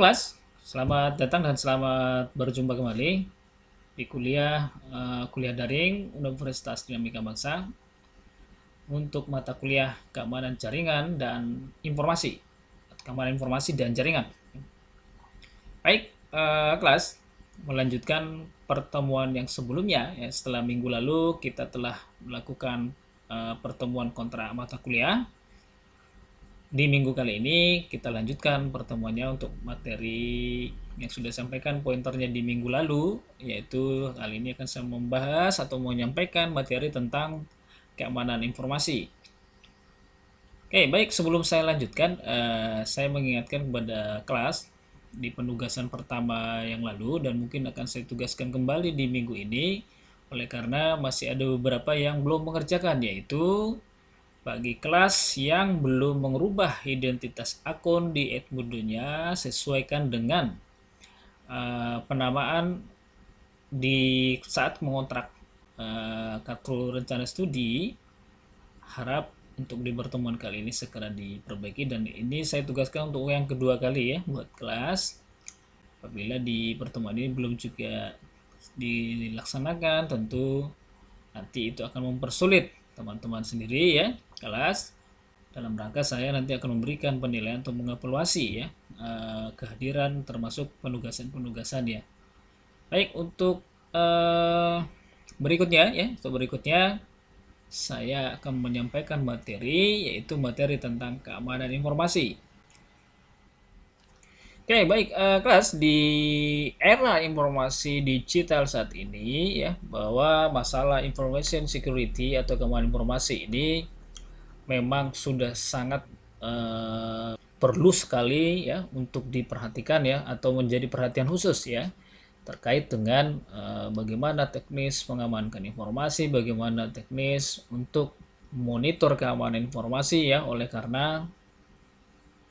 kelas, selamat datang dan selamat berjumpa kembali di kuliah daring Universitas Dinamika Bangsa untuk mata kuliah keamanan jaringan dan informasi, keamanan informasi dan jaringan. Baik, kelas melanjutkan pertemuan yang sebelumnya ya. Setelah minggu lalu kita telah melakukan pertemuan kontra mata kuliah. Di minggu kali ini kita lanjutkan pertemuannya untuk materi yang sudah sampaikan pointernya di minggu lalu, yaitu kali ini akan saya membahas atau menyampaikan materi tentang keamanan informasi. Oke, baik, sebelum saya lanjutkan, saya mengingatkan kepada kelas di penugasan pertama yang lalu dan mungkin akan saya tugaskan kembali di minggu ini oleh karena masih ada beberapa yang belum mengerjakan, yaitu bagi kelas yang belum mengubah identitas akun di Edmodo-nya, sesuaikan dengan penamaan di saat mengontrak kartu rencana studi. Harap untuk di pertemuan kali ini segera diperbaiki, dan ini saya tugaskan untuk yang kedua kali ya buat kelas. Apabila di pertemuan ini belum juga dilaksanakan, tentu nanti itu akan mempersulit teman-teman sendiri ya kelas, dalam rangka saya nanti akan memberikan penilaian untuk mengevaluasi ya kehadiran termasuk penugasan-penugasan ya. Baik, untuk berikutnya saya akan menyampaikan materi, yaitu materi tentang keamanan informasi. Oke, baik, kelas, di era informasi digital saat ini ya, bahwa masalah information security atau keamanan informasi ini memang sudah sangat perlu sekali ya untuk diperhatikan ya, atau menjadi perhatian khusus ya, terkait dengan bagaimana teknis mengamankan informasi, bagaimana teknis untuk monitor keamanan informasi ya, oleh karena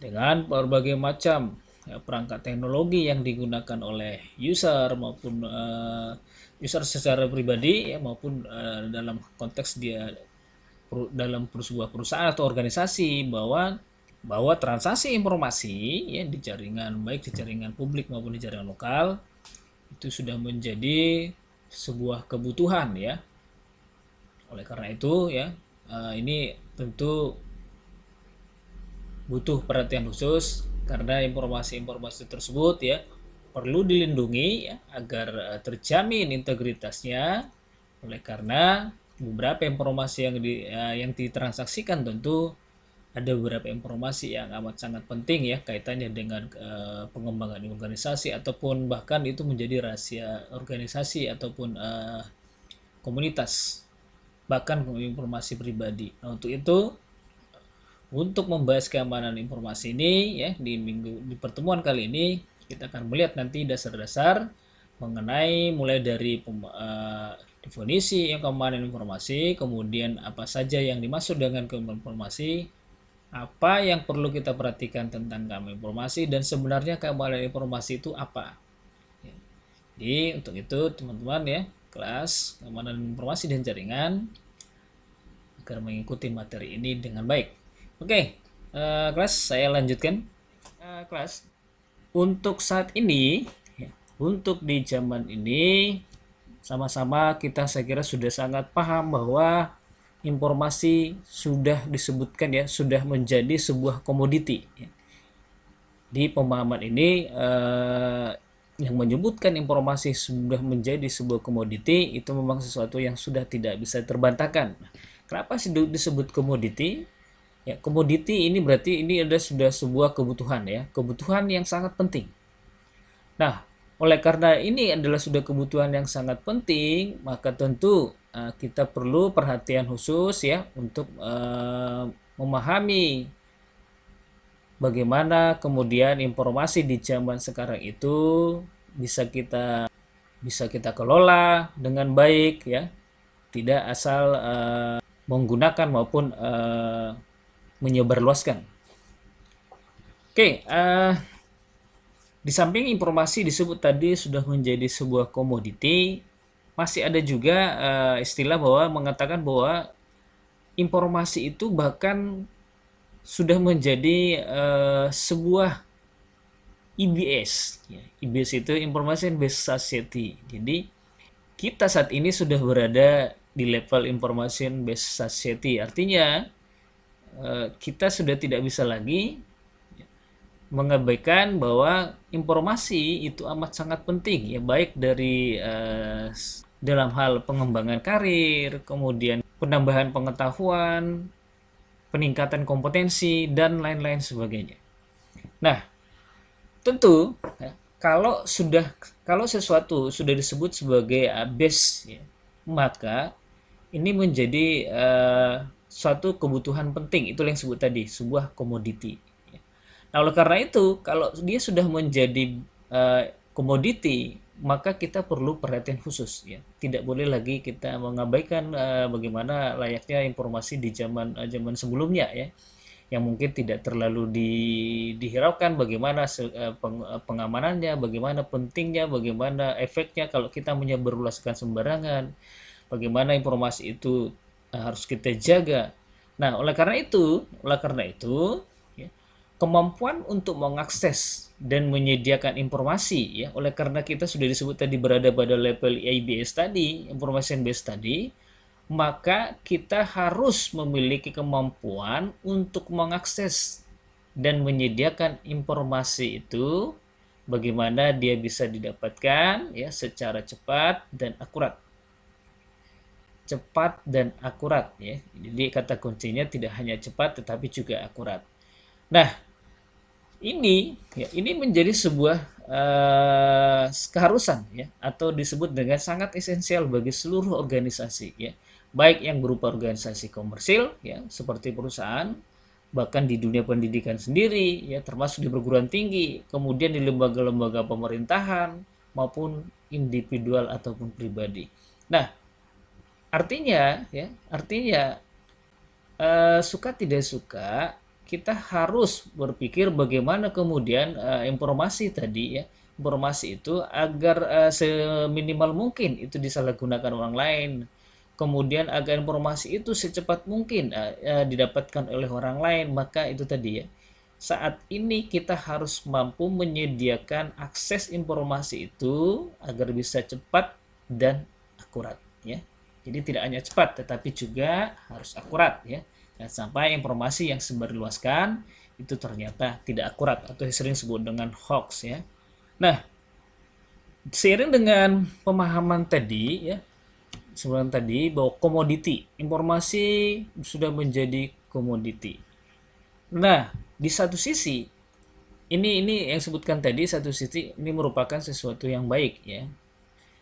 dengan berbagai macam perangkat teknologi yang digunakan oleh user maupun user secara pribadi ya, maupun dalam konteks dia dalam sebuah perusahaan atau organisasi, bahwa transaksi informasi ya di jaringan, baik di jaringan publik maupun di jaringan lokal, itu sudah menjadi sebuah kebutuhan ya. Oleh karena itu ya, ini tentu butuh perhatian khusus karena informasi-informasi tersebut ya perlu dilindungi ya, agar terjamin integritasnya. Oleh karena beberapa informasi yang ditransaksikan, tentu ada beberapa informasi yang amat sangat penting ya kaitannya dengan pengembangan organisasi, ataupun bahkan itu menjadi rahasia organisasi ataupun komunitas, bahkan informasi pribadi. Nah, untuk itu, untuk membahas keamanan informasi ini ya, di pertemuan kali ini kita akan melihat nanti dasar-dasar mengenai mulai dari definisi keamanan informasi, kemudian apa saja yang dimaksud dengan keamanan informasi, apa yang perlu kita perhatikan tentang keamanan informasi, dan sebenarnya keamanan informasi itu apa. Jadi untuk itu teman-teman ya, kelas keamanan informasi dan jaringan, agar mengikuti materi ini dengan baik. Oke, kelas, saya lanjutkan. Kelas, untuk saat ini ya, untuk di zaman ini sama-sama kita saya kira sudah sangat paham bahwa informasi sudah disebutkan ya, sudah menjadi sebuah komoditi ya. Di pemahaman ini yang menyebutkan informasi sudah menjadi sebuah komoditi itu memang sesuatu yang sudah tidak bisa terbantahkan. Kenapa sih disebut komoditi? Ya, komoditi ini berarti ini sudah sebuah kebutuhan ya, kebutuhan yang sangat penting. Nah, oleh karena ini adalah sudah kebutuhan yang sangat penting, maka tentu kita perlu perhatian khusus ya untuk memahami bagaimana kemudian informasi di zaman sekarang itu bisa kita kelola dengan baik ya, tidak asal menggunakan maupun menyebarluaskan. Oke, di samping informasi disebut tadi sudah menjadi sebuah komoditi, masih ada juga istilah bahwa mengatakan bahwa informasi itu bahkan sudah menjadi sebuah IBS. Ya. IBS itu Information Based Society. Jadi kita saat ini sudah berada di level Information Based Society. Artinya kita sudah tidak bisa lagi mengabaikan bahwa informasi itu amat sangat penting ya, baik dari dalam hal pengembangan karir, kemudian penambahan pengetahuan, peningkatan kompetensi dan lain-lain sebagainya. Nah, tentu ya, kalau sesuatu sudah disebut sebagai base ya, maka ini menjadi suatu kebutuhan penting, itu yang disebut tadi sebuah komoditi. Nah, oleh karena itu, kalau dia sudah menjadi komoditi, maka kita perlu perhatian khusus ya. Tidak boleh lagi kita mengabaikan bagaimana layaknya informasi di zaman zaman sebelumnya ya. Yang mungkin tidak terlalu dihiraukan bagaimana pengamanannya, bagaimana pentingnya, bagaimana efeknya kalau kita menyebarluaskan sembarangan, bagaimana informasi itu harus kita jaga. Nah, oleh karena itu kemampuan untuk mengakses dan menyediakan informasi ya, oleh karena kita sudah disebut tadi berada pada level IBS tadi, information based tadi, maka kita harus memiliki kemampuan untuk mengakses dan menyediakan informasi itu bagaimana dia bisa didapatkan ya secara cepat dan akurat. Cepat dan akurat ya. Jadi kata kuncinya tidak hanya cepat tetapi juga akurat. Nah, ini menjadi sebuah keharusan ya, atau disebut dengan sangat esensial bagi seluruh organisasi ya, baik yang berupa organisasi komersil ya seperti perusahaan, bahkan di dunia pendidikan sendiri ya, termasuk di perguruan tinggi, kemudian di lembaga-lembaga pemerintahan maupun individual ataupun pribadi. Nah, artinya suka tidak suka kita harus berpikir bagaimana kemudian informasi itu agar seminimal mungkin itu disalahgunakan orang lain, kemudian agar informasi itu secepat mungkin didapatkan oleh orang lain. Maka itu tadi ya, saat ini kita harus mampu menyediakan akses informasi itu agar bisa cepat dan akurat ya. Jadi tidak hanya cepat tetapi juga harus akurat ya. Sampai informasi yang disebarluaskan itu ternyata tidak akurat atau sering disebut dengan hoax ya. Nah, seiring dengan pemahaman tadi ya, sebelum tadi bahwa komoditi, informasi sudah menjadi komoditi. Nah, di satu sisi ini yang sebutkan tadi, satu sisi ini merupakan sesuatu yang baik ya,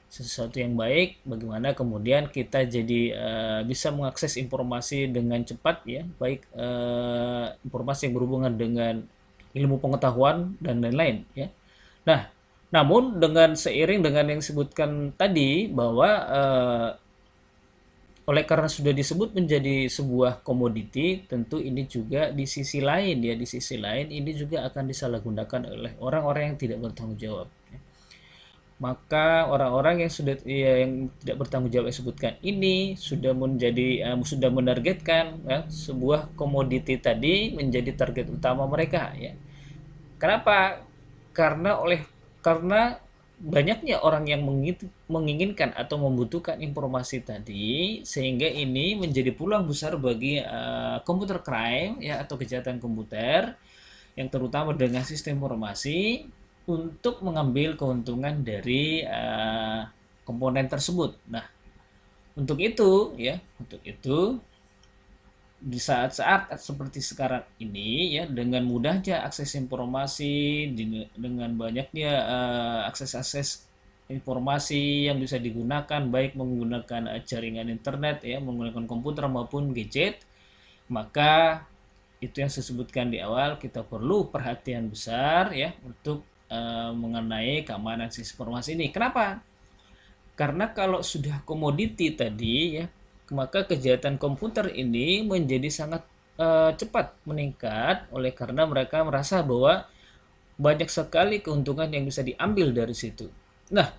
sesuatu yang baik bagaimana kemudian kita jadi bisa mengakses informasi dengan cepat ya, baik informasi yang berhubungan dengan ilmu pengetahuan dan lain-lain ya. Nah, namun dengan seiring dengan yang disebutkan tadi bahwa oleh karena sudah disebut menjadi sebuah komoditi, tentu ini juga di sisi lain ini juga akan disalahgunakan oleh orang-orang yang tidak bertanggung jawab. Maka orang-orang yang tidak bertanggung jawab yang disebutkan ini sudah menargetkan ya, sebuah komoditi tadi menjadi target utama mereka ya. Kenapa? Karena banyaknya orang yang menginginkan atau membutuhkan informasi tadi, sehingga ini menjadi peluang besar bagi computer crime ya, atau kejahatan komputer yang terutama dengan sistem informasi untuk mengambil keuntungan dari komponen tersebut. Nah, untuk itu di saat-saat seperti sekarang ini ya, dengan mudahnya akses informasi, dengan banyaknya akses informasi yang bisa digunakan baik menggunakan jaringan internet ya, menggunakan komputer maupun gadget, maka itu yang saya sebutkan di awal, kita perlu perhatian besar ya untuk mengenai keamanan sistem informasi ini. Kenapa? Karena kalau sudah komoditi tadi ya, maka kejahatan komputer ini menjadi sangat cepat meningkat, oleh karena mereka merasa bahwa banyak sekali keuntungan yang bisa diambil dari situ. Nah,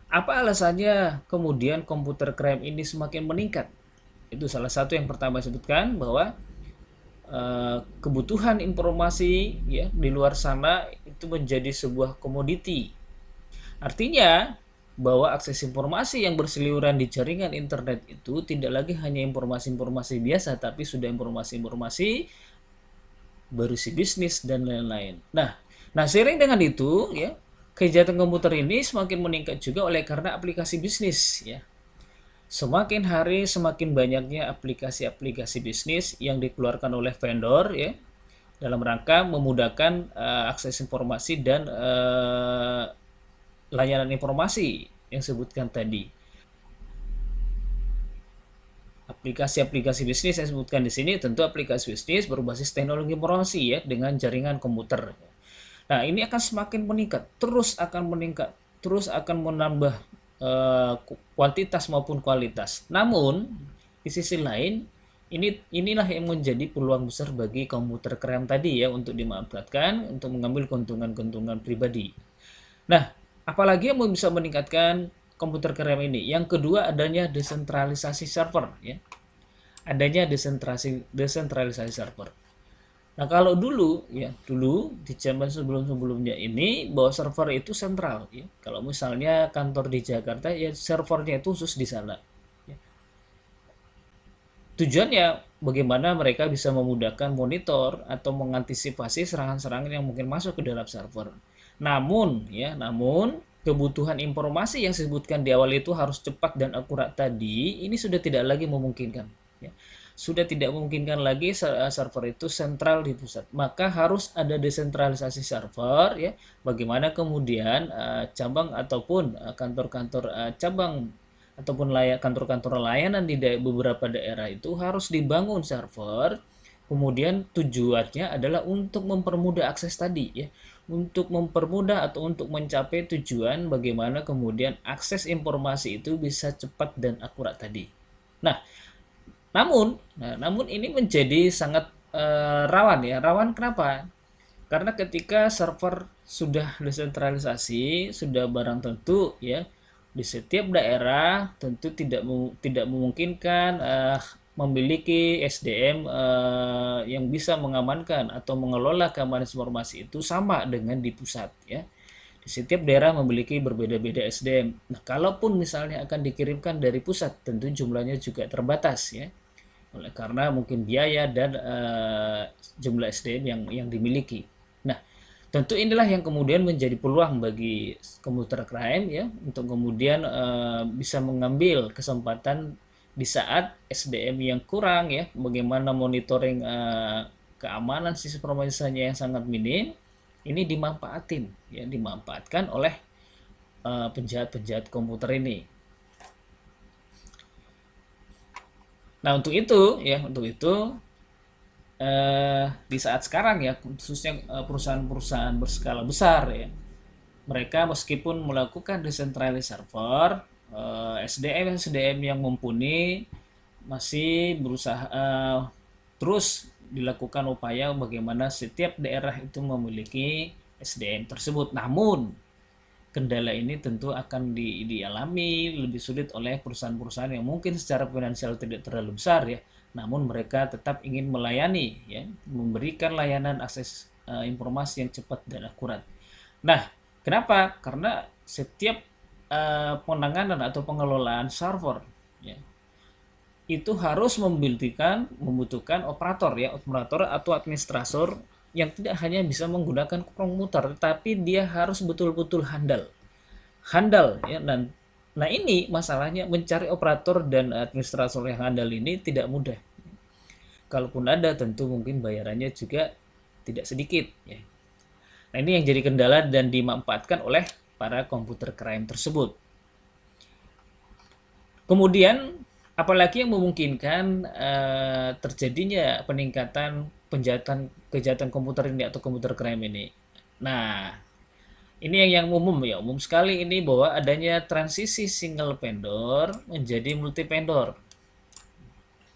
apa alasannya kemudian komputer crime ini semakin meningkat? Itu salah satu yang pertama disebutkan bahwa kebutuhan informasi ya di luar sana itu menjadi sebuah komoditi. Artinya bahwa akses informasi yang berseliweran di jaringan internet itu tidak lagi hanya informasi-informasi biasa, tapi sudah informasi-informasi berisi bisnis dan lain-lain. Nah, seiring dengan itu ya, kejahatan komputer ini semakin meningkat juga oleh karena aplikasi bisnis ya. Semakin hari semakin banyaknya aplikasi-aplikasi bisnis yang dikeluarkan oleh vendor ya dalam rangka memudahkan akses informasi dan layanan informasi yang sebutkan tadi. Aplikasi-aplikasi bisnis yang disebutkan di sini tentu aplikasi bisnis berbasis teknologi informasi ya dengan jaringan komputer. Nah, ini akan semakin meningkat, terus akan menambah kuantitas maupun kualitas. Namun, di sisi lain, inilah yang menjadi peluang besar bagi komputer krem tadi ya untuk dimanfaatkan untuk mengambil keuntungan-keuntungan pribadi. Nah, apalagi yang bisa meningkatkan komputer krem ini? Yang kedua adanya desentralisasi server ya. Adanya desentralisasi server. Nah, kalau dulu di zaman sebelum-sebelumnya ini bahwa server itu sentral ya. Kalau misalnya kantor di Jakarta ya servernya itu khusus di sana. Ya. Tujuannya bagaimana mereka bisa memudahkan monitor atau mengantisipasi serangan-serangan yang mungkin masuk ke dalam server. Namun kebutuhan informasi yang disebutkan di awal itu harus cepat dan akurat tadi, ini sudah tidak lagi memungkinkan. Ya. Sudah tidak memungkinkan lagi server itu sentral di pusat. Maka harus ada desentralisasi server, ya. Bagaimana kemudian cabang ataupun kantor-kantor cabang ataupun kantor-kantor layanan di beberapa daerah itu harus dibangun server. Kemudian tujuannya adalah untuk mempermudah akses tadi ya, untuk mempermudah atau untuk mencapai tujuan bagaimana kemudian akses informasi itu bisa cepat dan akurat tadi. Nah, namun ini menjadi sangat rawan ya. Rawan kenapa? Karena ketika server sudah desentralisasi, sudah barang tentu ya, di setiap daerah tentu tidak memungkinkan memiliki SDM yang bisa mengamankan atau mengelola keamanan informasi itu sama dengan di pusat ya. Di setiap daerah memiliki berbeda-beda SDM. Nah, kalaupun misalnya akan dikirimkan dari pusat, tentu jumlahnya juga terbatas ya. Oleh karena mungkin biaya dan jumlah SDM yang dimiliki. Nah, tentu inilah yang kemudian menjadi peluang bagi komputer crime ya untuk kemudian bisa mengambil kesempatan di saat SDM yang kurang ya, bagaimana monitoring keamanan sistem informasinya yang sangat minim, ini dimanfaatkan oleh penjahat-penjahat komputer ini. Nah, untuk itu di saat sekarang ya, khususnya perusahaan-perusahaan berskala besar ya, mereka meskipun melakukan desentralisasi server, SDM yang mumpuni masih berusaha terus dilakukan upaya bagaimana setiap daerah itu memiliki SDM tersebut. Namun kendala ini tentu akan dialami lebih sulit oleh perusahaan-perusahaan yang mungkin secara finansial tidak terlalu besar ya, namun mereka tetap ingin melayani ya, memberikan layanan akses informasi yang cepat dan akurat. Nah, kenapa? Karena setiap penanganan atau pengelolaan server ya, itu harus membutuhkan operator atau administrator yang tidak hanya bisa menggunakan komputer, tapi dia harus betul-betul handal ya. Dan nah ini masalahnya, mencari operator dan administrator yang handal ini tidak mudah. Kalaupun ada tentu mungkin bayarannya juga tidak sedikit ya. Nah, ini yang jadi kendala dan dimanfaatkan oleh para komputer crime tersebut. Kemudian apalagi yang memungkinkan terjadinya peningkatan kejahatan komputer ini atau komputer crime ini. Nah, ini yang umum ya, umum sekali ini bahwa adanya transisi single vendor menjadi multi vendor.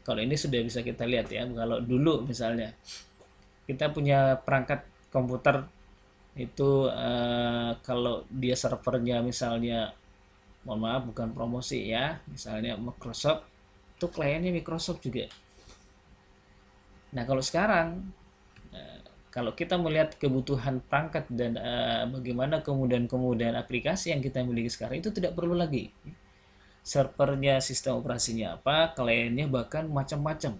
Kalau ini sudah bisa kita lihat ya, kalau dulu misalnya kita punya perangkat komputer itu kalau dia servernya misalnya, mohon maaf bukan promosi ya, misalnya Microsoft, itu kliennya Microsoft juga. Nah, kalau sekarang kalau kita melihat kebutuhan perangkat dan bagaimana kemudahan-kemudahan aplikasi yang kita miliki sekarang, itu tidak perlu lagi servernya, sistem operasinya apa, kliennya bahkan macam-macam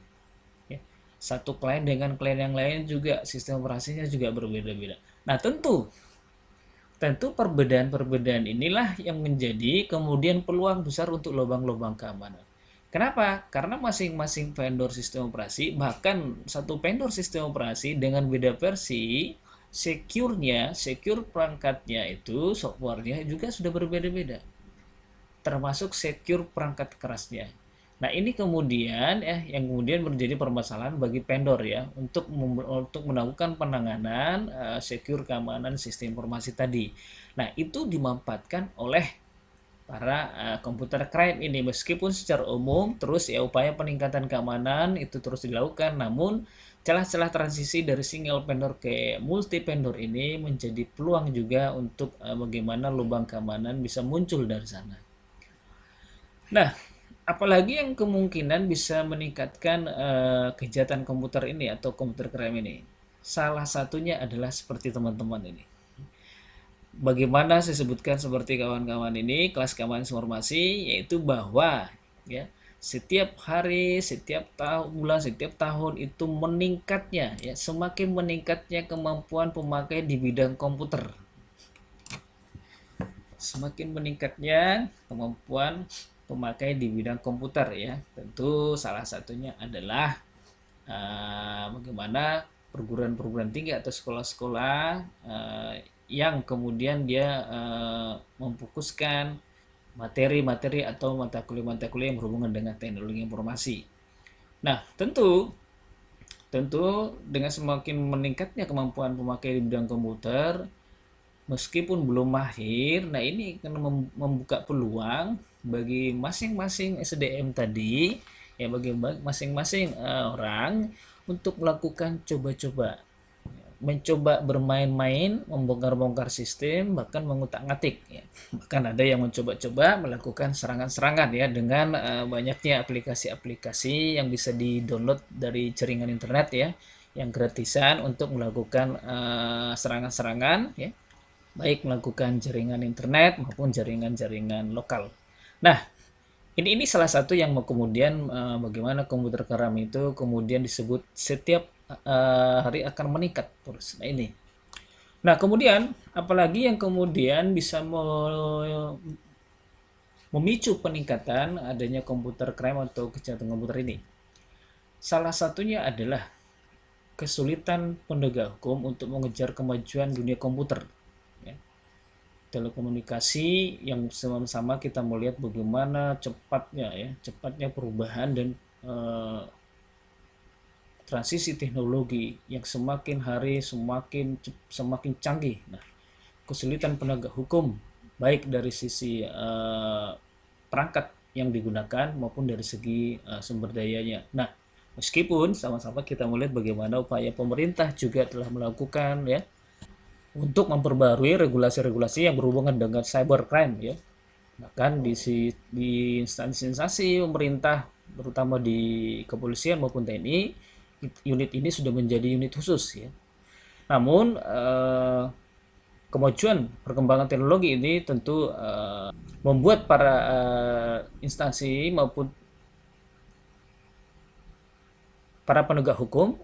ya. Satu klien dengan klien yang lain juga sistem operasinya juga berbeda-beda. Nah, tentu perbedaan-perbedaan inilah yang menjadi kemudian peluang besar untuk lubang-lubang keamanan. Kenapa? Karena masing-masing vendor sistem operasi, bahkan satu vendor sistem operasi dengan beda versi, secure perangkatnya itu, softwarenya juga sudah berbeda-beda, termasuk secure perangkat kerasnya. Nah, ini kemudian yang kemudian menjadi permasalahan bagi vendor ya untuk melakukan penanganan secure keamanan sistem informasi tadi. Nah, itu dimanfaatkan oleh para komputer crime ini, meskipun secara umum terus ya upaya peningkatan keamanan itu terus dilakukan, namun celah-celah transisi dari single vendor ke multi vendor ini menjadi peluang juga untuk bagaimana lubang keamanan bisa muncul dari sana. Nah, apalagi yang kemungkinan bisa meningkatkan kejahatan komputer ini atau komputer crime ini. Salah satunya adalah seperti teman-teman ini. Bagaimana saya sebutkan seperti kawan-kawan ini, kelas keamanan informasi, yaitu bahwa ya setiap hari, setiap tahun, bulan, setiap tahun itu meningkatnya ya, semakin meningkatnya kemampuan pemakai di bidang komputer. Semakin meningkatnya kemampuan pemakai di bidang komputer ya. Tentu salah satunya adalah bagaimana perguruan-perguruan tinggi atau sekolah-sekolah yang kemudian dia memfokuskan materi-materi atau mata kuliah-mata kuliah yang berhubungan dengan teknologi informasi. Nah, tentu dengan semakin meningkatnya kemampuan pemakai di bidang komputer, meskipun belum mahir, nah ini akan membuka peluang bagi masing-masing SDM tadi, ya bagi masing-masing orang untuk melakukan coba-coba, mencoba bermain-main, membongkar-bongkar sistem, bahkan mengutak-ngatik. Ya. Bahkan ada yang mencoba-coba melakukan serangan-serangan ya dengan banyaknya aplikasi-aplikasi yang bisa di-download dari jaringan internet ya, yang gratisan untuk melakukan serangan-serangan ya, baik melakukan jaringan internet maupun jaringan-jaringan lokal. Nah, ini salah satu yang kemudian bagaimana komputer keram itu kemudian disebut setiap hari akan meningkat terus. Nah, ini. Nah, kemudian apalagi yang kemudian bisa memicu peningkatan adanya komputer crime atau kejahatan komputer ini. Salah satunya adalah kesulitan penegak hukum untuk mengejar kemajuan dunia komputer. Telekomunikasi yang sama-sama kita melihat bagaimana cepatnya perubahan dan transisi teknologi yang semakin hari semakin canggih. Nah, kesulitan penegak hukum baik dari sisi perangkat yang digunakan maupun dari segi sumber dayanya. Nah, meskipun sama-sama kita melihat bagaimana upaya pemerintah juga telah melakukan ya untuk memperbarui regulasi-regulasi yang berhubungan dengan cybercrime ya. Bahkan di instansi-instansi pemerintah terutama di kepolisian maupun TNI, unit ini sudah menjadi unit khusus ya. Namun kemajuan perkembangan teknologi ini tentu membuat para instansi maupun para penegak hukum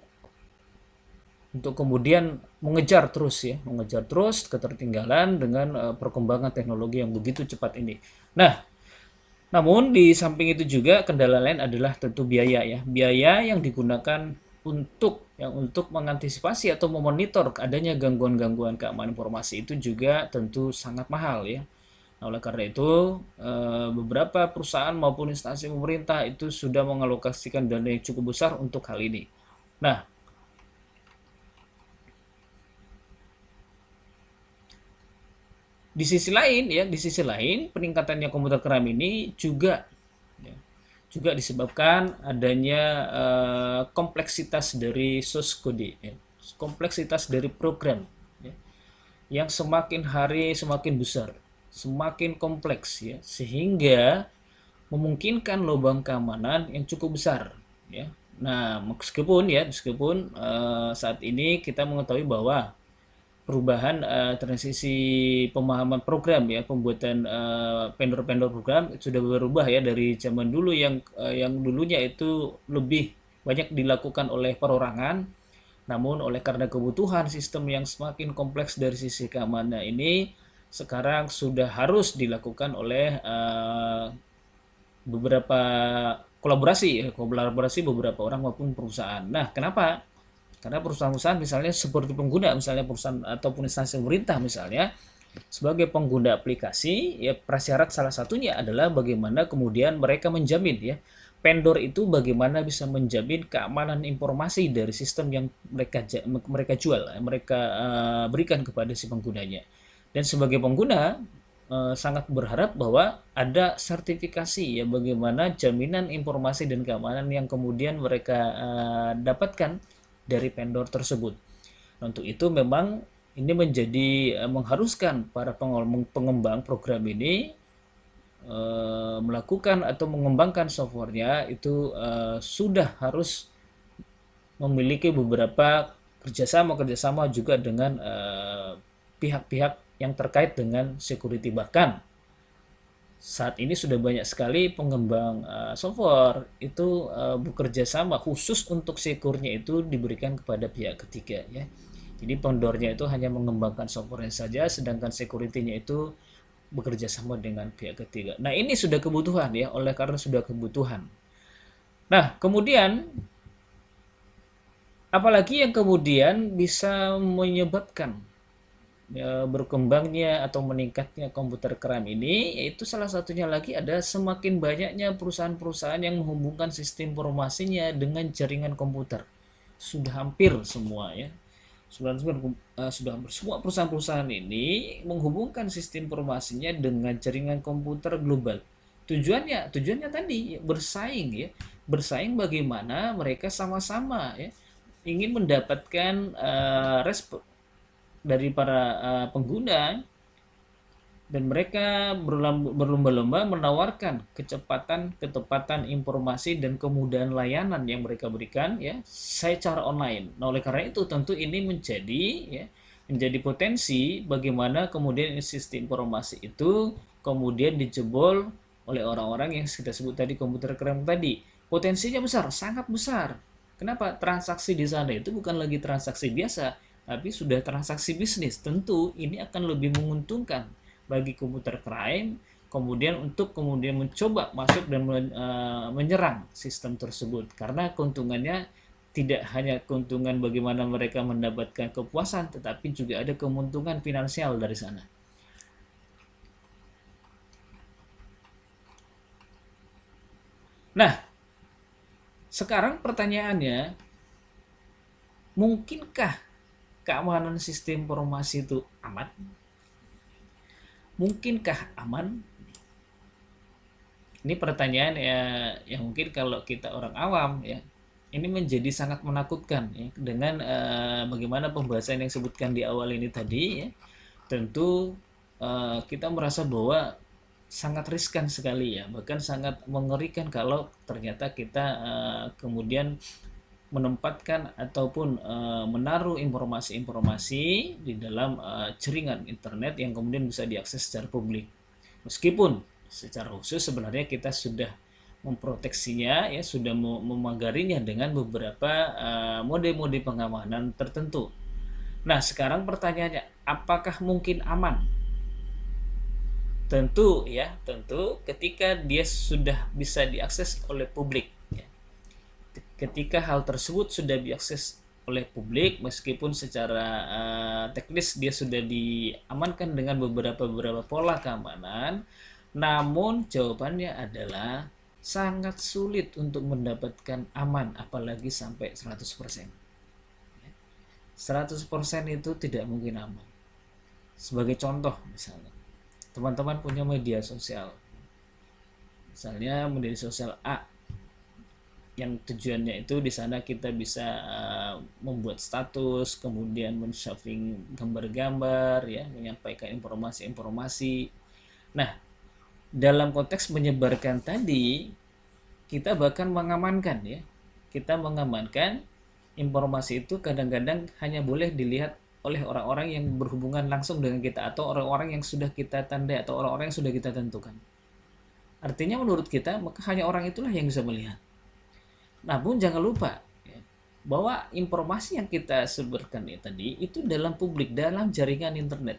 untuk kemudian mengejar terus ketertinggalan dengan perkembangan teknologi yang begitu cepat ini. Nah, namun di samping itu juga kendala lain adalah tentu biaya ya. Biaya yang digunakan untuk mengantisipasi atau memonitor adanya gangguan-gangguan keamanan informasi itu juga tentu sangat mahal ya. Nah, oleh karena itu beberapa perusahaan maupun instansi pemerintah itu sudah mengalokasikan dana yang cukup besar untuk hal ini. Nah, di sisi lain peningkatannya komputer keram ini juga disebabkan adanya kompleksitas dari source code ya, kompleksitas dari program ya, yang semakin hari semakin besar, semakin kompleks ya, sehingga memungkinkan lubang keamanan yang cukup besar ya. Nah, meskipun saat ini kita mengetahui bahwa perubahan transisi pemahaman program ya, pembuatan vendor-vendor program sudah berubah ya dari zaman dulu yang dulunya itu lebih banyak dilakukan oleh perorangan, namun oleh karena kebutuhan sistem yang semakin kompleks dari sisi keamanan ini sekarang sudah harus dilakukan oleh beberapa kolaborasi beberapa orang maupun perusahaan. Nah, kenapa? Karena perusahaan-perusahaan misalnya seperti pengguna, misalnya perusahaan ataupun instansi pemerintah misalnya, sebagai pengguna aplikasi, ya prasyarat salah satunya adalah bagaimana kemudian mereka menjamin ya, vendor itu bagaimana bisa menjamin keamanan informasi dari sistem yang mereka jual, mereka berikan kepada si penggunanya. Dan sebagai pengguna sangat berharap bahwa ada sertifikasi ya bagaimana jaminan informasi dan keamanan yang kemudian mereka dapatkan dari vendor tersebut. Untuk itu memang ini menjadi mengharuskan para pengembang program ini melakukan atau mengembangkan softwarenya itu sudah harus memiliki beberapa kerjasama juga dengan pihak-pihak yang terkait dengan security. Bahkan saat ini sudah banyak sekali pengembang software itu bekerja sama khusus untuk secure-nya itu diberikan kepada pihak ketiga ya. Jadi vendornya itu hanya mengembangkan software saja, sedangkan security-nya itu bekerja sama dengan pihak ketiga. Nah, ini sudah kebutuhan ya, oleh karena sudah kebutuhan. Nah, kemudian apalagi yang kemudian bisa menyebabkan ya, berkembangnya atau meningkatnya komputer crime ini, yaitu salah satunya lagi ada semakin banyaknya perusahaan-perusahaan yang menghubungkan sistem informasinya dengan jaringan komputer. Sudah hampir semua ya, sudah hampir semua perusahaan-perusahaan ini menghubungkan sistem informasinya dengan jaringan komputer global. Tujuannya tadi ya, bersaing ya, bersaing bagaimana mereka sama-sama ya ingin mendapatkan respon dari para pengguna, dan mereka berlomba-lomba menawarkan kecepatan, ketepatan informasi dan kemudahan layanan yang mereka berikan ya secara online. Nah, oleh karena itu tentu ini menjadi potensi bagaimana kemudian sistem informasi itu kemudian dijebol oleh orang-orang yang kita sebut tadi komputer crime tadi. Potensinya besar, sangat besar. Kenapa? Transaksi di sana itu bukan lagi transaksi biasa, tapi sudah transaksi bisnis. Tentu ini akan lebih menguntungkan bagi komputer crime kemudian untuk kemudian mencoba masuk dan menyerang sistem tersebut, karena keuntungannya tidak hanya keuntungan bagaimana mereka mendapatkan kepuasan, tetapi juga ada keuntungan finansial dari sana. Nah, sekarang pertanyaannya, mungkinkah keamanan sistem informasi itu aman? Mungkinkah aman? Ini pertanyaan ya yang mungkin kalau kita orang awam ya, ini menjadi sangat menakutkan ya dengan bagaimana pembahasan yang disebutkan di awal ini tadi ya. Tentu kita merasa bahwa sangat riskan sekali ya, bahkan sangat mengerikan kalau ternyata kita kemudian menempatkan ataupun menaruh informasi-informasi di dalam jaringan internet yang kemudian bisa diakses secara publik. Meskipun secara khusus sebenarnya kita sudah memproteksinya ya, sudah memagarinya dengan beberapa mode-mode pengamanan tertentu. Nah, sekarang pertanyaannya, apakah mungkin aman? Tentu ketika dia sudah bisa diakses oleh publik. Ketika hal tersebut sudah diakses oleh publik, meskipun secara teknis dia sudah diamankan dengan beberapa pola keamanan, namun jawabannya adalah sangat sulit untuk mendapatkan aman, apalagi sampai 100%. 100% itu tidak mungkin aman. Sebagai contoh misalnya, teman-teman punya media sosial. Misalnya media sosial A, yang tujuannya itu di sana kita bisa membuat status, kemudian men-sharing gambar-gambar ya, menyampaikan informasi-informasi. Nah, dalam konteks menyebarkan tadi, kita bahkan mengamankan ya. kita mengamankan informasi itu kadang-kadang hanya boleh dilihat oleh orang-orang yang berhubungan langsung dengan kita atau orang-orang yang sudah kita tandai atau orang-orang yang sudah kita tentukan. Artinya menurut kita maka hanya orang itulah yang bisa melihat. Namun jangan lupa ya, bahwa informasi yang kita sebarkan tadi itu dalam publik, dalam jaringan internet.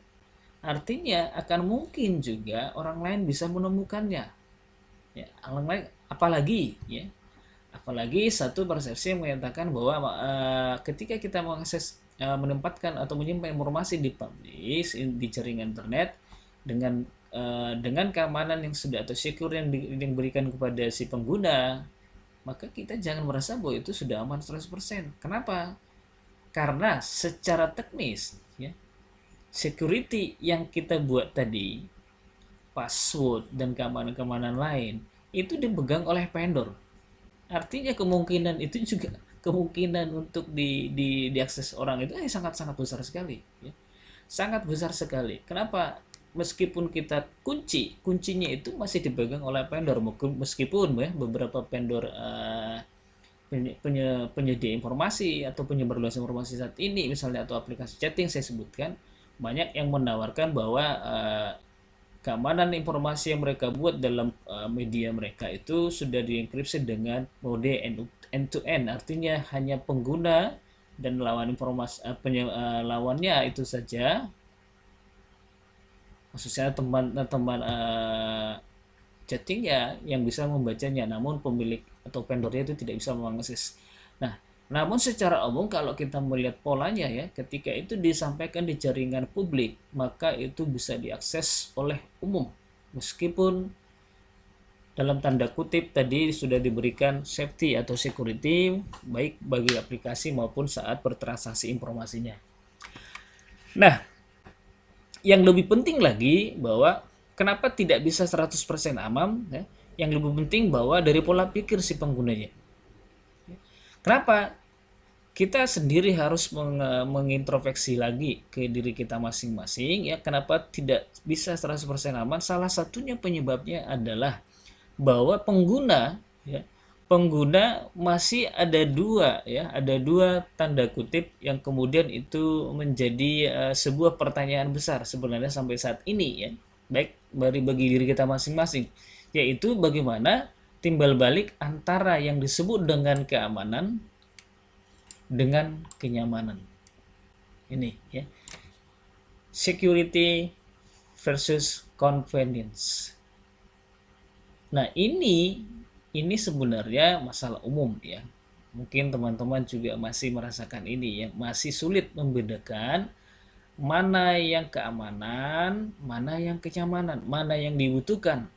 Artinya akan mungkin juga orang lain bisa menemukannya. Ya, orang lain, apalagi satu persepsi yang menyatakan bahwa ketika kita mengakses menempatkan atau menyimpan informasi di publish di jaringan internet dengan keamanan yang sudah atau secure yang diberikan kepada si pengguna, maka kita jangan merasa bahwa itu sudah aman 100%. Kenapa? Karena secara teknis ya, security yang kita buat tadi, password dan keamanan-keamanan lain itu dipegang oleh vendor. Artinya kemungkinan itu juga kemungkinan untuk diakses orang itu sangat-sangat besar sekali ya. Sangat besar sekali. Kenapa? Meskipun kita kuncinya itu masih dipegang oleh vendor, meskipun ya beberapa vendor penyedia informasi atau penyebar luas informasi saat ini misalnya atau aplikasi chatting saya sebutkan banyak yang menawarkan bahwa keamanan informasi yang mereka buat dalam media mereka itu sudah dienkripsi dengan mode end-to-end, artinya hanya pengguna dan lawan informasi lawannya itu saja, maksudnya teman-teman chattingnya yang bisa membacanya, namun pemilik atau vendornya itu tidak bisa mengakses. Nah, namun secara umum kalau kita melihat polanya ya, ketika itu disampaikan di jaringan publik, maka itu bisa diakses oleh umum. Meskipun dalam tanda kutip tadi sudah diberikan safety atau security baik bagi aplikasi maupun saat bertransaksi informasinya. Nah, yang lebih penting lagi bahwa kenapa tidak bisa 100% aman ya? Yang lebih penting bahwa dari pola pikir si penggunanya. Kenapa? Kita sendiri harus mengintrospeksi lagi ke diri kita masing-masing ya, kenapa tidak bisa 100% aman? Salah satunya penyebabnya adalah bahwa pengguna masih ada dua tanda kutip yang kemudian itu menjadi sebuah pertanyaan besar sebenarnya sampai saat ini ya, baik bagi diri kita masing-masing, yaitu bagaimana timbal balik antara yang disebut dengan keamanan dengan kenyamanan. Ini ya. Security versus convenience. Nah, ini sebenarnya masalah umum ya. Mungkin teman-teman juga masih merasakan ini ya, masih sulit membedakan mana yang keamanan, mana yang kenyamanan, mana yang dibutuhkan.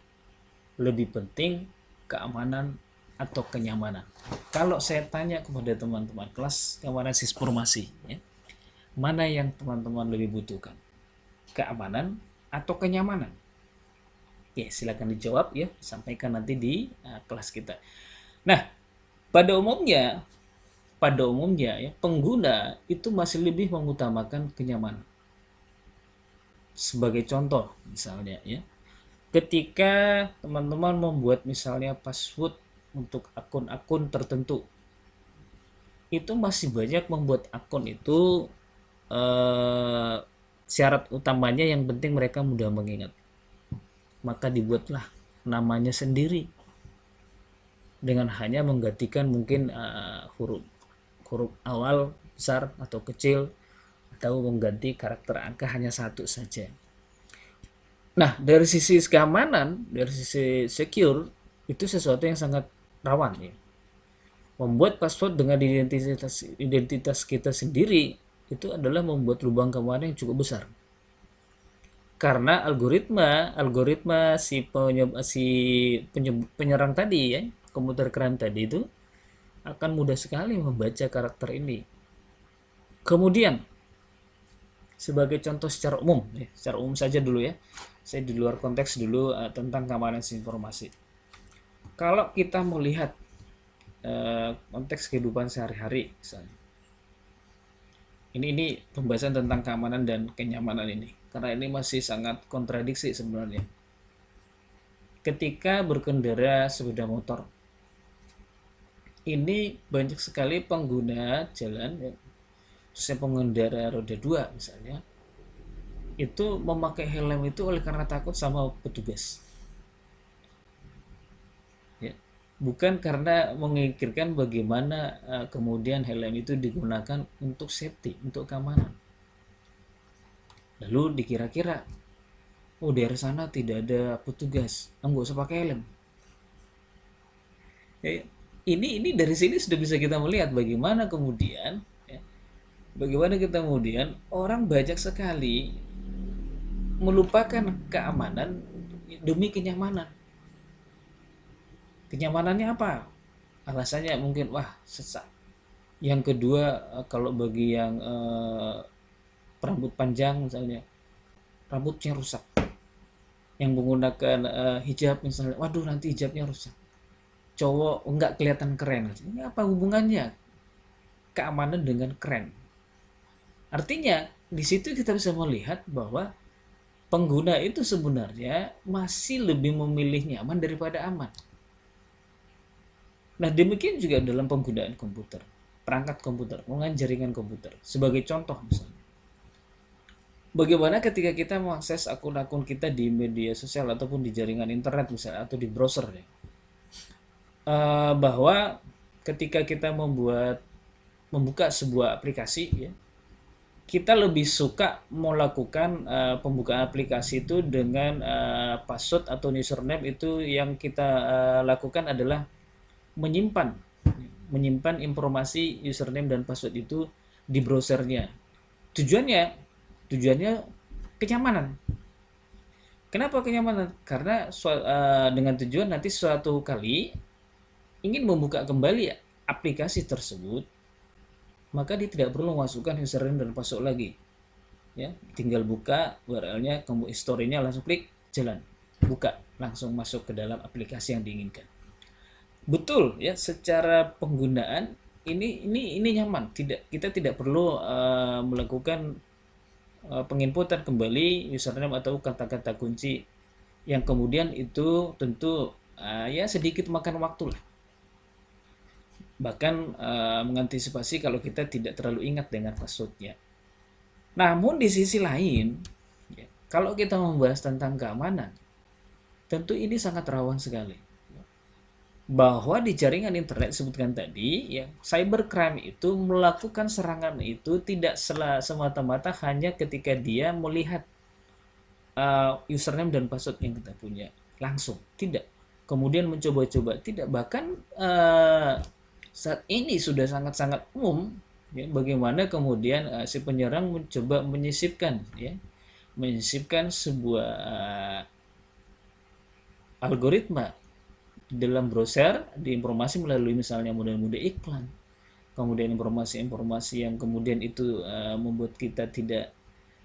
Lebih penting keamanan atau kenyamanan. Kalau saya tanya kepada teman-teman kelas keamanan informasi, ya, mana yang teman-teman lebih butuhkan? Keamanan atau kenyamanan? Ya, silakan dijawab ya, sampaikan nanti di kelas kita. Nah, pada umumnya ya, pengguna itu masih lebih mengutamakan kenyamanan. Sebagai contoh misalnya ya, ketika teman-teman membuat misalnya password untuk akun-akun tertentu, itu masih banyak membuat akun itu syarat utamanya yang penting mereka mudah mengingat, maka dibuatlah namanya sendiri dengan hanya menggantikan mungkin huruf awal besar atau kecil atau mengganti karakter angka hanya satu saja. Nah, dari sisi keamanan, dari sisi secure, itu sesuatu yang sangat rawan ya. Membuat password dengan identitas kita sendiri itu adalah membuat lubang keamanan yang cukup besar. Karena algoritma si penyerang tadi ya, komputer crime tadi itu akan mudah sekali membaca karakter ini. Kemudian sebagai contoh secara umum saja dulu ya, saya di luar konteks dulu tentang keamanan informasi. Kalau kita melihat konteks kehidupan sehari-hari misalnya, ini pembahasan tentang keamanan dan kenyamanan ini, karena ini masih sangat kontradiksi sebenarnya. Ketika berkendara sepeda motor, ini banyak sekali pengguna jalan, ya, khususnya pengendara roda 2 misalnya, itu memakai helm itu oleh karena takut sama petugas. Ya. Bukan karena memikirkan bagaimana kemudian helm itu digunakan untuk safety, untuk keamanan. Lalu dikira-kira, oh daerah sana tidak ada petugas, nggak usah pakai helm. Ya, ini dari sini sudah bisa kita melihat bagaimana kemudian, ya, bagaimana kita kemudian orang banyak sekali melupakan keamanan demi kenyamanan. Kenyamanannya apa? Alasannya mungkin wah sesak. Yang kedua, kalau bagi yang rambut panjang misalnya, rambutnya rusak. Yang menggunakan hijab misalnya, waduh nanti hijabnya rusak. Cowok nggak kelihatan keren. Ini apa hubungannya keamanan dengan keren? Artinya di situ kita bisa melihat bahwa pengguna itu sebenarnya masih lebih memilih nyaman daripada aman. Nah, demikian juga dalam penggunaan komputer, perangkat komputer, penggunaan jaringan komputer. Sebagai contoh misalnya, bagaimana ketika kita mengakses akun-akun kita di media sosial ataupun di jaringan internet misalnya atau di browser ya, bahwa ketika kita membuka sebuah aplikasi ya, kita lebih suka melakukan pembukaan aplikasi itu dengan password atau username itu yang kita lakukan adalah menyimpan informasi username dan password itu di browsernya. Tujuannya kenyamanan. Kenapa kenyamanan? Karena dengan tujuan nanti suatu kali ingin membuka kembali aplikasi tersebut, maka dia tidak perlu memasukkan username dan password lagi. Ya, tinggal buka URL-nya, kemudian story-nya langsung klik, jalan, buka, langsung masuk ke dalam aplikasi yang diinginkan. Betul ya, secara penggunaan ini nyaman. Kita tidak perlu melakukan penginputan kembali username atau kata-kata kunci yang kemudian itu tentu ya sedikit makan waktu lah. Bahkan mengantisipasi kalau kita tidak terlalu ingat dengan passwordnya. Namun di sisi lain, ya, kalau kita membahas tentang keamanan, tentu ini sangat rawan sekali. Bahwa di jaringan internet sebutkan tadi, ya, cybercrime itu melakukan serangan itu tidak semata-mata hanya ketika dia melihat username dan password yang kita punya langsung, tidak. Kemudian mencoba-coba, tidak. Bahkan saat ini sudah sangat-sangat umum, ya, bagaimana kemudian si penyerang mencoba menyisipkan sebuah algoritma dalam browser di informasi melalui misalnya model-model iklan, kemudian informasi-informasi yang kemudian itu membuat kita tidak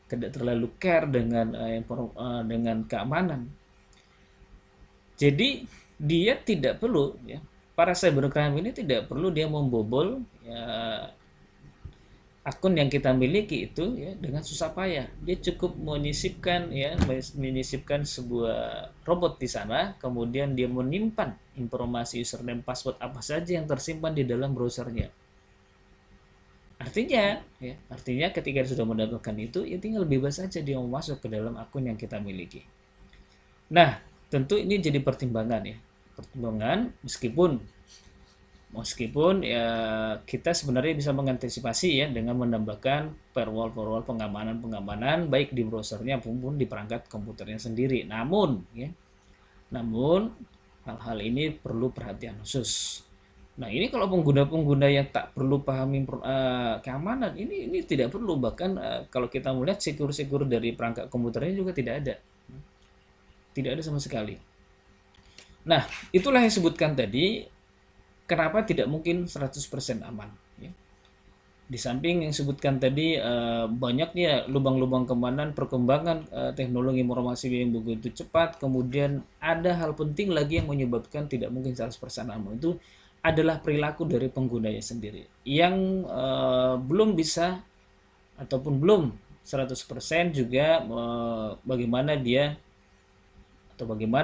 terlalu care dengan keamanan. Jadi dia tidak perlu, ya, para cybercrime ini tidak perlu dia membobol ya, akun yang kita miliki itu ya dengan susah payah. Dia cukup menyisipkan sebuah robot di sana, kemudian dia menyimpan informasi username password apa saja yang tersimpan di dalam browsernya. Artinya ketika dia sudah mendapatkan itu, ya tinggal bebas saja dia mau masuk ke dalam akun yang kita miliki. Nah, tentu ini jadi pertimbangan ya. Pertimbangan meskipun ya kita sebenarnya bisa mengantisipasi ya dengan menambahkan firewall pengamanan baik di browsernya maupun di perangkat komputernya sendiri. Namun hal-hal ini perlu perhatian khusus. Nah, ini kalau pengguna-pengguna yang tak perlu pahami keamanan ini tidak perlu, bahkan kalau kita melihat secure dari perangkat komputernya juga tidak ada sama sekali. Nah, itulah yang disebutkan tadi. Kenapa tidak mungkin 100% aman? Ya. Di samping yang disebutkan tadi banyaknya lubang-lubang keamanan, perkembangan teknologi informasi yang begitu cepat, kemudian ada hal penting lagi yang menyebabkan tidak mungkin 100% aman, itu adalah perilaku dari penggunanya sendiri yang belum bisa ataupun belum 100% juga bagaimana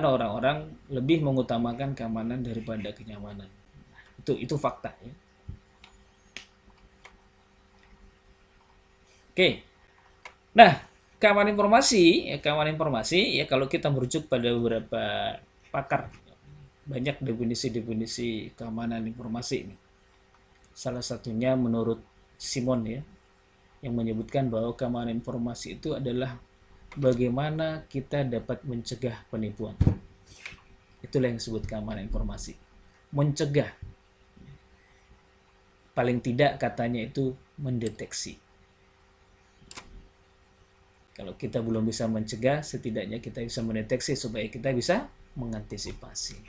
orang-orang lebih mengutamakan keamanan daripada kenyamanan. Itu fakta ya. Oke. Nah, keamanan informasi ya kalau kita merujuk pada beberapa pakar, banyak definisi-definisi keamanan informasi ini. Salah satunya menurut Simon ya, yang menyebutkan bahwa keamanan informasi itu adalah bagaimana kita dapat mencegah penipuan. Itulah yang disebut keamanan informasi. Mencegah. Paling tidak katanya itu mendeteksi. Kalau kita belum bisa mencegah, setidaknya kita bisa mendeteksi supaya kita bisa mengantisipasi.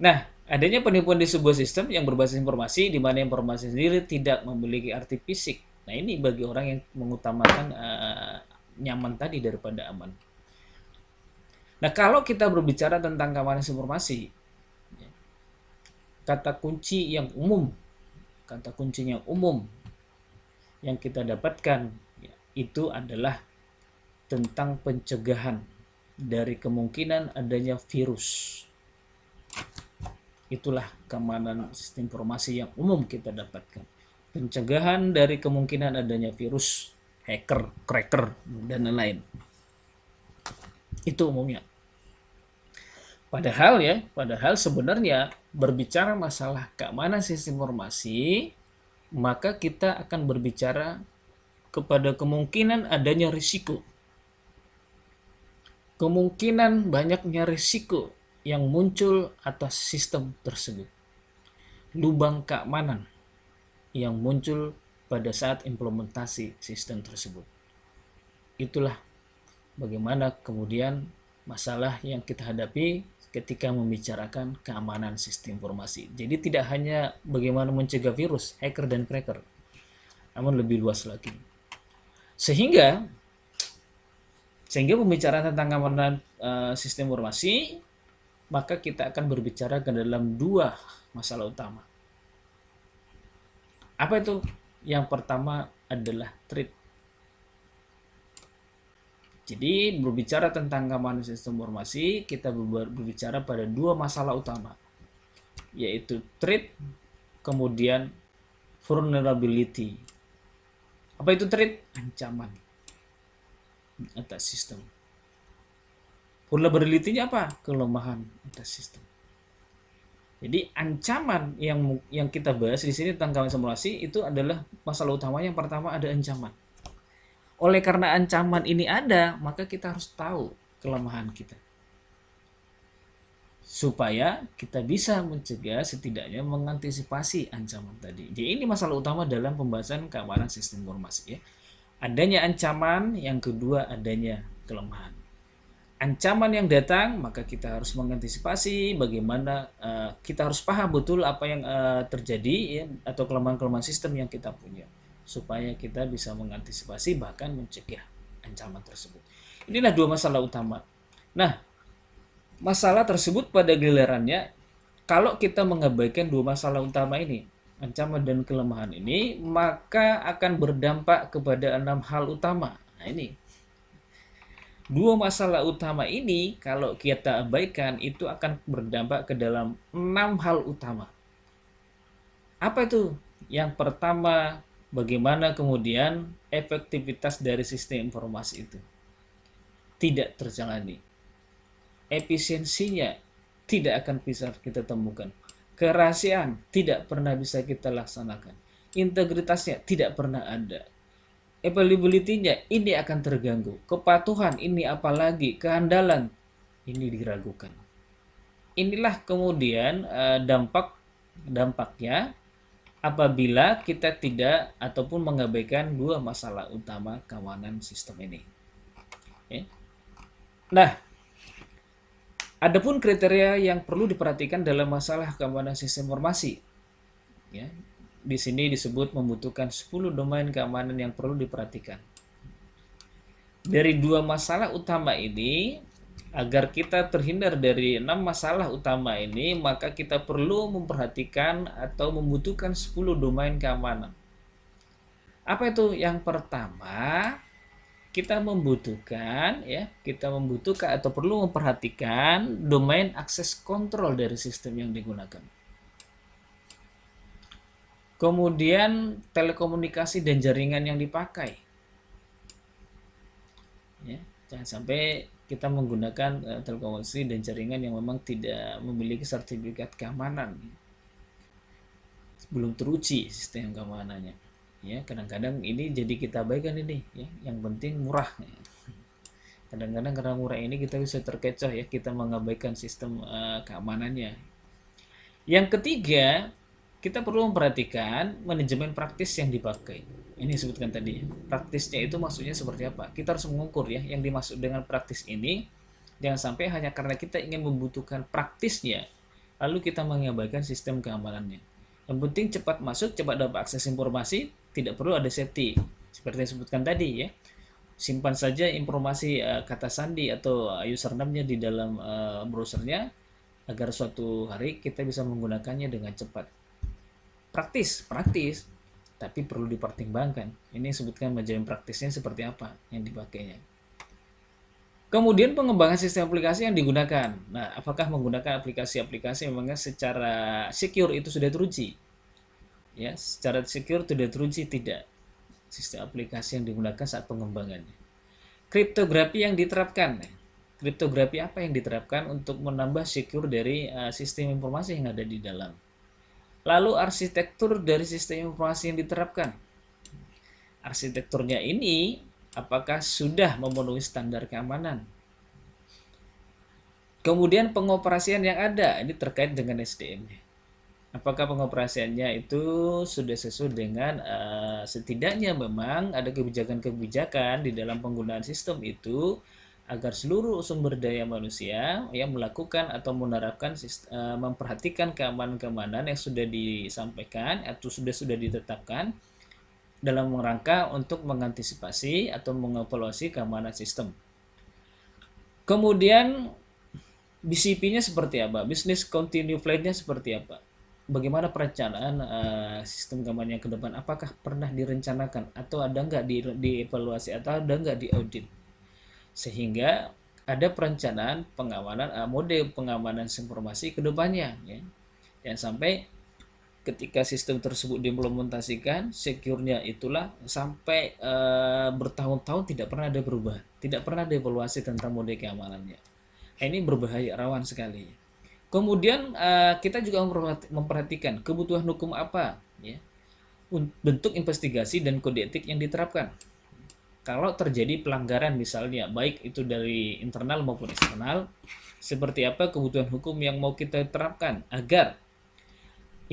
Nah, adanya penipuan di sebuah sistem yang berbasis informasi, di mana informasi sendiri tidak memiliki arti fisik. Nah, ini bagi orang yang mengutamakan nyaman tadi daripada aman. Nah, kalau kita berbicara tentang keamanan informasi, kata kunci yang umum yang kita dapatkan itu adalah tentang pencegahan dari kemungkinan adanya virus. Itulah keamanan sistem informasi yang umum kita dapatkan. Pencegahan dari kemungkinan adanya virus, hacker, cracker, dan lain-lain. Itu umumnya. Padahal sebenarnya berbicara masalah keamanan sistem informasi, maka kita akan berbicara kepada kemungkinan adanya risiko. Kemungkinan banyaknya risiko yang muncul atas sistem tersebut. Lubang keamanan yang muncul pada saat implementasi sistem tersebut. Itulah bagaimana kemudian masalah yang kita hadapi ketika membicarakan keamanan sistem informasi. Jadi tidak hanya bagaimana mencegah virus, hacker, dan cracker, namun lebih luas lagi. Sehingga pembicaraan tentang keamanan sistem informasi, maka kita akan berbicara ke dalam dua masalah utama. Apa itu? Yang pertama adalah threat. Jadi berbicara tentang keamanan sistem informasi, kita berbicara pada dua masalah utama, yaitu threat, kemudian vulnerability. Apa itu threat? Ancaman atas sistem. Vulnerability-nya apa? Kelemahan atas sistem. Jadi ancaman yang kita bahas di sini tentang keamanan simulasi itu adalah masalah utamanya. Yang pertama ada ancaman. Oleh karena ancaman ini ada, maka kita harus tahu kelemahan kita. Supaya kita bisa mencegah, setidaknya mengantisipasi ancaman tadi. Jadi ini masalah utama dalam pembahasan keamanan sistem informasi ya. Adanya ancaman, yang kedua adanya kelemahan. Ancaman yang datang, maka kita harus mengantisipasi bagaimana kita harus paham betul apa yang terjadi ya, atau kelemahan-kelemahan sistem yang kita punya, supaya kita bisa mengantisipasi bahkan mencegah ancaman tersebut. Inilah dua masalah utama. Nah, masalah tersebut pada gilirannya, kalau kita mengabaikan dua masalah utama ini, ancaman dan kelemahan ini, maka akan berdampak kepada 6 hal utama. Nah ini, dua masalah utama ini kalau kita abaikan itu akan berdampak ke dalam 6 hal utama. Apa itu? Yang pertama, bagaimana kemudian efektivitas dari sistem informasi itu tidak terjalani. Efisiensinya tidak akan bisa kita temukan. Kerahasiaan tidak pernah bisa kita laksanakan. Integritasnya tidak pernah ada. Availability-nya ini akan terganggu. Kepatuhan ini apalagi, keandalan ini diragukan. Inilah kemudian dampaknya apabila kita tidak ataupun mengabaikan dua masalah utama keamanan sistem ini. Nah, adapun kriteria yang perlu diperhatikan dalam masalah keamanan sistem informasi, ya, di sini disebut membutuhkan 10 domain keamanan yang perlu diperhatikan. Dari dua masalah utama ini, agar kita terhindar dari 6 masalah utama ini, maka kita perlu memperhatikan atau membutuhkan 10 domain keamanan. Apa itu? Yang pertama, kita membutuhkan atau perlu memperhatikan domain akses kontrol dari sistem yang digunakan. Kemudian telekomunikasi dan jaringan yang dipakai. Ya, jangan sampai kita menggunakan telekomunikasi dan jaringan yang memang tidak memiliki sertifikat keamanan, belum teruji sistem keamanannya. Ya, kadang-kadang ini jadi kita abaikan ini, ya. Yang penting murah. Kadang-kadang karena murah ini kita bisa terkecoh, ya, kita mengabaikan sistem keamanannya. Yang ketiga, kita perlu memperhatikan manajemen praktis yang dipakai. Ini disebutkan tadi. Praktisnya itu maksudnya seperti apa? Kita harus mengukur, ya, yang dimaksud dengan praktis ini. Jangan sampai hanya karena kita ingin membutuhkan praktisnya, lalu kita mengabaikan sistem keamanannya. Yang penting cepat masuk, cepat dapat akses informasi, tidak perlu ada safety. Seperti yang disebutkan tadi, ya. Simpan saja informasi kata sandi atau username-nya di dalam browsernya agar suatu hari kita bisa menggunakannya dengan cepat. Praktis, tapi perlu dipertimbangkan. Ini sebutkan manajemen praktisnya seperti apa yang dipakainya. Kemudian pengembangan sistem aplikasi yang digunakan. Nah, apakah menggunakan aplikasi-aplikasi memang secara secure itu sudah teruji? Ya, secara secure sudah teruji tidak. Sistem aplikasi yang digunakan saat pengembangannya. Kriptografi yang diterapkan. Kriptografi apa yang diterapkan untuk menambah secure dari sistem informasi yang ada di dalam. Lalu arsitektur dari sistem informasi yang diterapkan. Arsitekturnya ini apakah sudah memenuhi standar keamanan? Kemudian pengoperasian yang ada, ini terkait dengan SDM. Apakah pengoperasiannya itu sudah sesuai dengan setidaknya memang ada kebijakan-kebijakan di dalam penggunaan sistem itu agar seluruh sumber daya manusia yang melakukan atau menerapkan memperhatikan keamanan-keamanan yang sudah disampaikan atau sudah ditetapkan dalam rangka untuk mengantisipasi atau mengevaluasi keamanan sistem. Kemudian BCP-nya seperti apa? Business Continue Plan-nya seperti apa? Bagaimana perencanaan sistem keamanan yang ke depan? Apakah pernah direncanakan atau ada nggak dievaluasi atau ada nggak diaudit? Sehingga ada perencanaan pengamanan mode pengamanan informasi ke depannya, ya. Jangan sampai ketika sistem tersebut diimplementasikan, secure-nya itulah sampai bertahun-tahun tidak pernah ada perubahan, tidak pernah ada evaluasi tentang mode keamanannya. Ini berbahaya, rawan sekali. Kemudian kita juga memperhatikan kebutuhan hukum apa, ya, bentuk investigasi dan kode etik yang diterapkan. Kalau terjadi pelanggaran misalnya, baik itu dari internal maupun eksternal, seperti apa kebutuhan hukum yang mau kita terapkan agar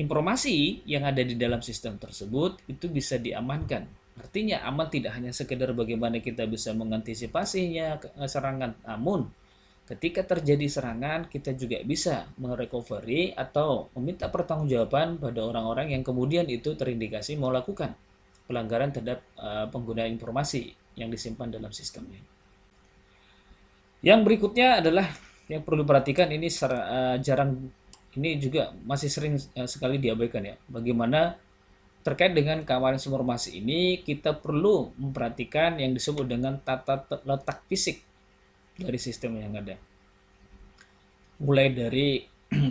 informasi yang ada di dalam sistem tersebut itu bisa diamankan. Artinya aman tidak hanya sekedar bagaimana kita bisa mengantisipasinya serangan, namun ketika terjadi serangan, kita juga bisa merecovery atau meminta pertanggungjawaban pada orang-orang yang kemudian itu terindikasi melakukan pelanggaran terhadap penggunaan informasi yang disimpan dalam sistemnya. Yang berikutnya adalah yang perlu diperhatikan, ini jarang, ini juga masih sering sekali diabaikan, ya. Bagaimana terkait dengan keamanan informasi ini, kita perlu memperhatikan yang disebut dengan tata letak fisik dari sistem yang ada. Mulai dari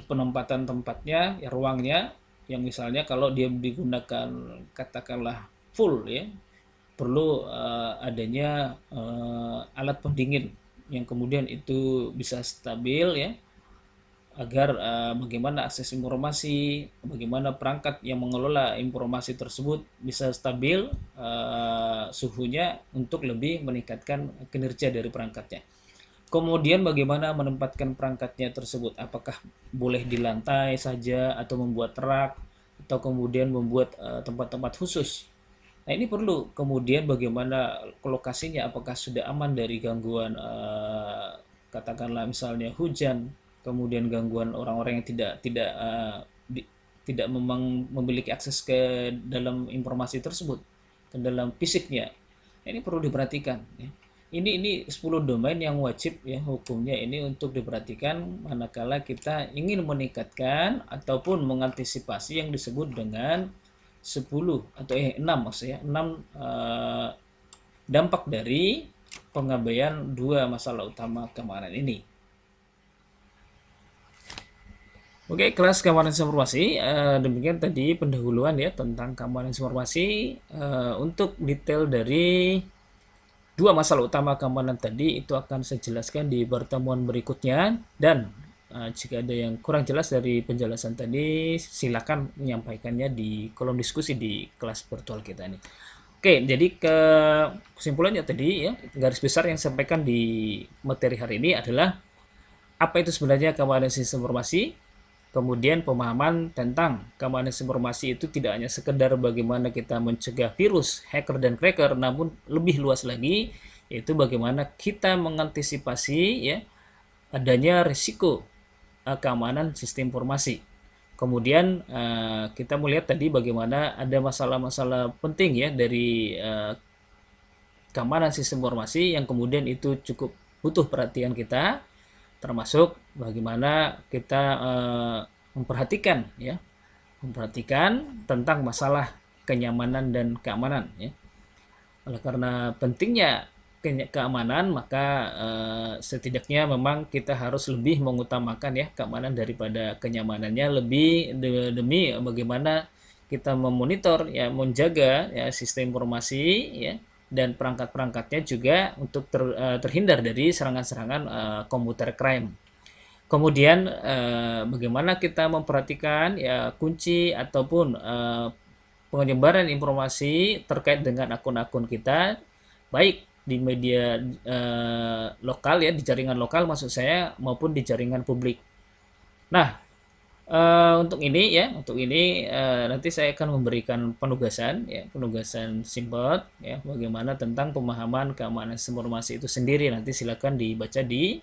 penempatan tempatnya, ya, ruangnya, yang misalnya kalau dia digunakan katakanlah full, ya, perlu adanya alat pendingin yang kemudian itu bisa stabil, ya, agar bagaimana akses informasi, bagaimana perangkat yang mengelola informasi tersebut bisa stabil suhunya untuk lebih meningkatkan kinerja dari perangkatnya. Kemudian bagaimana menempatkan perangkatnya tersebut, apakah boleh di lantai saja atau membuat rak atau kemudian membuat tempat-tempat khusus. Nah, ini perlu. Kemudian bagaimana lokasinya, apakah sudah aman dari gangguan katakanlah misalnya hujan, kemudian gangguan orang-orang yang tidak memang memiliki akses ke dalam informasi tersebut, ke dalam fisiknya. Ini perlu diperhatikan, ya. Ini 10 domain yang wajib, ya, hukumnya ini untuk diperhatikan manakala kita ingin meningkatkan ataupun mengantisipasi yang disebut dengan 10 atau 6 maksudnya 6 dampak dari pengabaian dua masalah utama keamanan ini. Oke, kelas keamanan informasi, demikian tadi pendahuluan ya tentang keamanan informasi. Untuk detail dari dua masalah utama keamanan tadi itu akan saya jelaskan di pertemuan berikutnya, dan jika ada yang kurang jelas dari penjelasan tadi silakan menyampaikannya di kolom diskusi di kelas virtual kita ini. Oke, jadi kesimpulannya tadi ya, garis besar yang disampaikan di materi hari ini adalah apa itu sebenarnya keamanan sistem informasi. Kemudian pemahaman tentang keamanan informasi itu tidak hanya sekedar bagaimana kita mencegah virus, hacker, dan cracker, namun lebih luas lagi, yaitu bagaimana kita mengantisipasi ya adanya risiko keamanan sistem informasi. Kemudian kita melihat tadi bagaimana ada masalah-masalah penting ya dari keamanan sistem informasi yang kemudian itu cukup butuh perhatian kita, termasuk bagaimana kita memperhatikan tentang masalah kenyamanan dan keamanan ya. Oleh karena pentingnya keamanan, maka setidaknya memang kita harus lebih mengutamakan ya keamanan daripada kenyamanannya, lebih demi bagaimana kita memonitor ya, menjaga ya sistem informasi ya, dan perangkat-perangkatnya juga untuk terhindar dari serangan-serangan komputer crime. Kemudian bagaimana kita memperhatikan ya kunci ataupun penyebaran informasi terkait dengan akun-akun kita, baik di media lokal ya, di jaringan lokal maksud saya, maupun di jaringan publik. Nah, untuk ini nanti saya akan memberikan penugasan singkat ya, bagaimana tentang pemahaman keamanan informasi itu sendiri. Nanti silakan dibaca di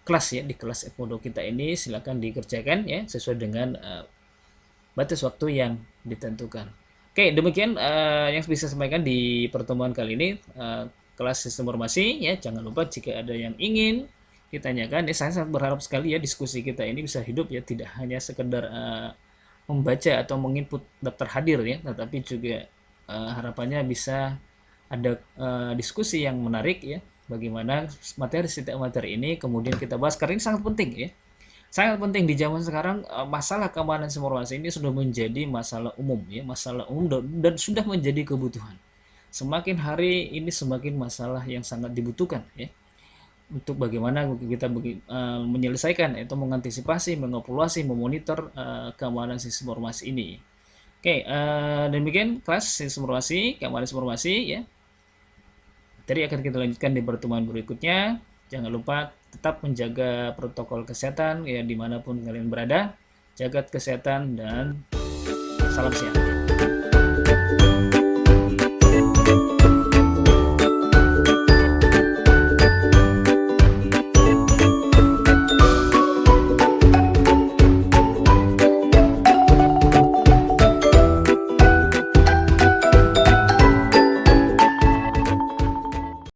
kelas ya, di kelas F-Modo kita ini silakan dikerjakan ya sesuai dengan batas waktu yang ditentukan. Oke, demikian yang bisa saya sampaikan di pertemuan kali ini, kelas sistem informasi ya. Jangan lupa jika ada yang ingin ditanyakan, saya sangat berharap sekali ya diskusi kita ini bisa hidup ya, tidak hanya sekedar membaca atau menginput daftar hadir ya, tetapi juga harapannya bisa ada diskusi yang menarik ya, bagaimana setiap materi ini kemudian kita bahas, karena ini sangat penting ya. Sangat penting di zaman sekarang. Masalah keamanan informasi ini sudah menjadi masalah umum ya, masalah umum dan sudah menjadi kebutuhan. Semakin hari ini semakin masalah yang sangat dibutuhkan ya, untuk bagaimana kita menyelesaikan atau mengantisipasi, mengevaluasi, memonitor keamanan sistem informasi ini. Oke, demikian kelas sistem informasi, keamanan informasi ya. Materi akan kita lanjutkan di pertemuan berikutnya. Jangan lupa tetap menjaga protokol kesehatan ya dimanapun kalian berada. Jaga kesehatan dan salam sehat.